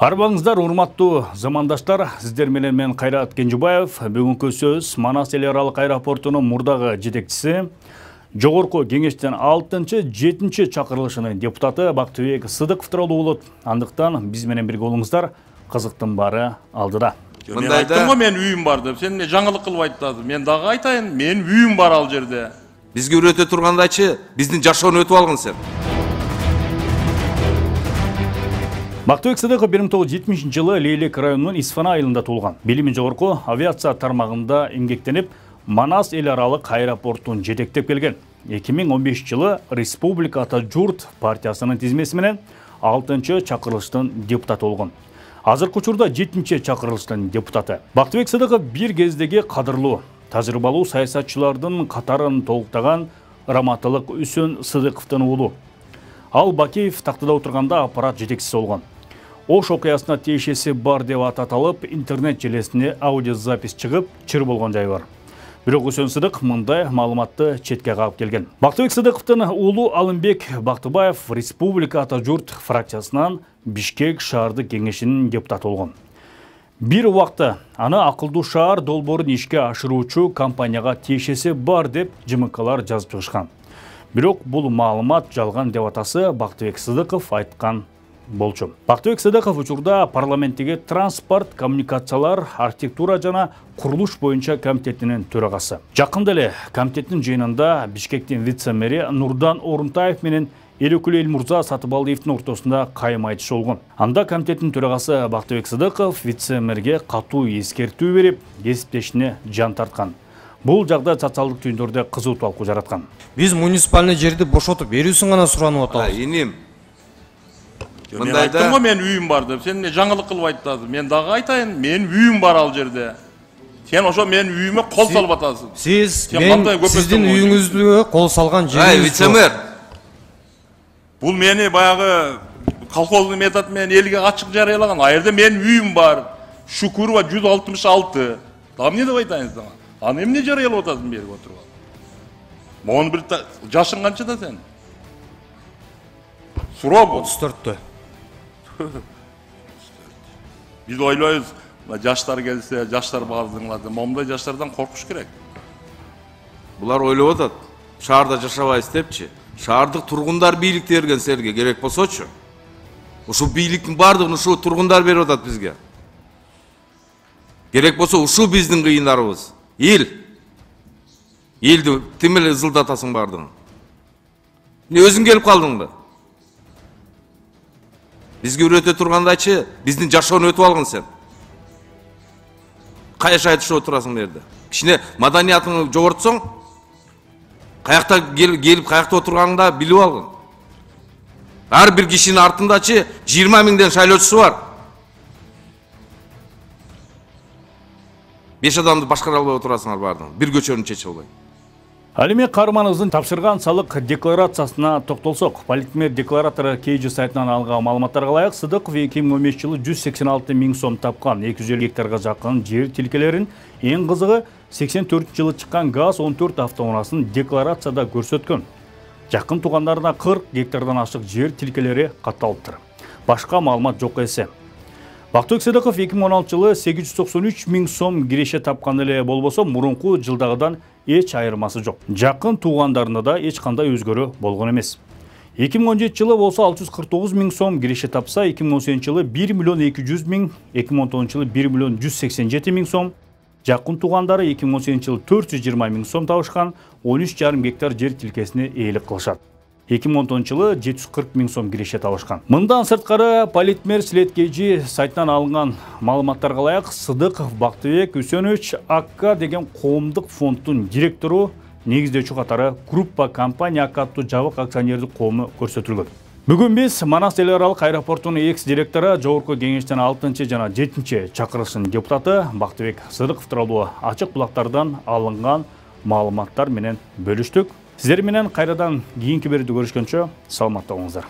Арбаңыздар, урматтуу замандаштар, сиздер менен мен Кайрат Кенжебаев. Бүгүнкү сөз Манас эл аралык аэропортунун мурдагы жетекчиси, жогорку кеңештин 6-7 чакырылышынын депутаты Бактыбек Сыдыков тууралуу болот. Андыктан биз менен бирге болуңуздар, кызыктын баары алдыда. Мен айттым го, мен үйүм бар деп. Сен жаңылык кылып айтасың. Мен дагы айтайын, мен үйүм бар ал жерде. Бизге үйрөтө тургандачы, биздин жашоону өтүп алгын сен. Бактыбек Сыдыков 1970 жылы Лейлек районунун Исфана айылында туулган. Билими жогорку авиация тармагында эмгектенип, Манас эл аралык аэропортун жетектеп келген. 2015 жылы Республика Ата Журт партиясынын тизмеси менен 6-чы чакырылыштын депутаты болгон. Азыркы учурда 7-чи чакырылыштын депутаты. Бактыбек Сыдыков бир кездеги кадырлуу, тажрыйбалуу саясатчылардын катарын толуктаган Раматылык Үсөн Сыдыковдун уулу. Ал Бакеев тактыда отурганда аппарат жетекчиси болгон. Ош окуясына тиешеси бар деп аталып, интернет желесине аудиозапись чыгып, чыр болгон жай бар. Бирок Үсөн Сыдыков мындай маалыматты четке кагып келген. Бактыбек Сыдыковдун уулу Алымбек Бактыбаев Республика Ата Журт фракциясынан Бишкек шаардык кеңешинин депутаты болгон. Бир убакта аны акылдуу шаар долбоорун ишке ашыруучу компанияга тиешеси бар деп ЖМКлар жазып чыгышкан. Бирок бул маалымат жалган деп атасы Бактыбек Сыдыков айткан болчу. Бактыбек Сыдыков учурда парламенттеги транспорт, коммуникациялар, архитектура жана курулуш боюнча комитетинин төрагасы. Жакында эле комитеттин жыйынында Бишкектин вице-мэри Нурдан Орунтаев менен Элекул Элмурза Сатыбалдиевдин ортосунда кайым айтышы болгон. Анда комитеттин төрагасы Бактыбек Сыдыков вице-мэрге катуу эскертүү берип, кесиптешине жан тарткан. Бул жагда социалдык түйүндөрдө кызуу талкуу жараткан. Биз муниципальный жерди бошотуп берүүсүн гана суранып атабыз. Иним. Мен айттым го, мен үйүм бар деп. Сен жаңылык кылып айтасың. Мен дагы айтайын, мен үйүм бар ал жерде. Сен ошо мен үйүмө кол салып атасың. Сиз сиздин үйүңүздө кол салган жериңиз. Вице-мэр. Бул мени баягы колхоздун метод менен элге ачык жарыялаган. А жерде мен үйүм бар. Шукурова 166. Дагы эмне деп айтайын сага? Аны эмне жарыялап атасың берип отурган? Могун бир жашың канча да сен? Суроо бул. 34-тө. Биз ойлойбуз, жаштар келсе, жаштар баардыңлар деп. Момундай жаштардан коркуш керек. Булар ойлоп атат. Шаарда жашабайбыз депчи. Шаардык тургундар бийликти берген силерге керек болсочу. Ушул бийликтин баардыгын ушул тургундар берип атат бизге. Керек болсо ушул биздин кыйындарыбыз. Элди тим эле ызылдатасың бардың. Не өзүң келип калдыңбы? Бизге үйрөтө тургандачы, биздин жашоону өтүп алгын сен. Каяша айтышып отурасың берди. Кичине маданиятыңды жогортсоң, каякта келип каякта отурганыңда билип алгын. Ар бир кишинин артындачы 20 миңден шайлоочусу бар. 5 адамды башкара албай отурасыңар бардың. Бир көчөнү чечип албай. Алимек Кармановдун тапшырган салык декларациясына токтолсок, Политмер декларатору KG сайтынан алган маалыматтарга ылайык, Сыдыков 2015 жылы 186 миң сом тапкан, 250 гектарга жакын жер тилкелерин, эң кызыгы 84 жылы чыккан ГАЗ-14 автоунаасын декларацияда көрсөткөн. Жакын туугандарына 40 гектардан ашык жер тилкелери катталыптыр. Башка маалымат жок эсе. Бактыбек Сыдыков 2016 жылы 893 миң сом киреше тапкан эле болбосо, мурунку жылдагыдан эч айырмасы жок. Жакын туугандарында да эч кандай өзгөрүү болгон эмес. 2017 жылы болсо 649 миң сом киреше тапса, 2018 жылы 1 миллион 200 миң, 2019 жылы 1 миллион 187 миң сом, жакын туугандары 2018 жылы 420 миң сом табышкан, 13,5 гектар жер тилкесине ээлик кылышат. 2010 жылы 740 миң сом киреше табышкан. Мындан сырткары Политмер KG сайтынан алынган маалыматтарга ылайык, Сыдыков Бактыбек Үсөнович АК деген коомдук фонддун директору, негиздөөчү катары группа компания АК аттуу жабык акционердик коому көрсөтүлгөн. Бүгүн биз Манас эл аралык аэропортунун экс-директору, жогорку кеңештин 6-чы жана 7-чи чакырылышынын депутаты Бактыбек Сыдыков тууралуу ачык булактардан алынган маалыматтар менен бөлүштүк. Сиздер менен кайрадан кийинки берүүдө көрүшкөнчө саламатта болуңуздар.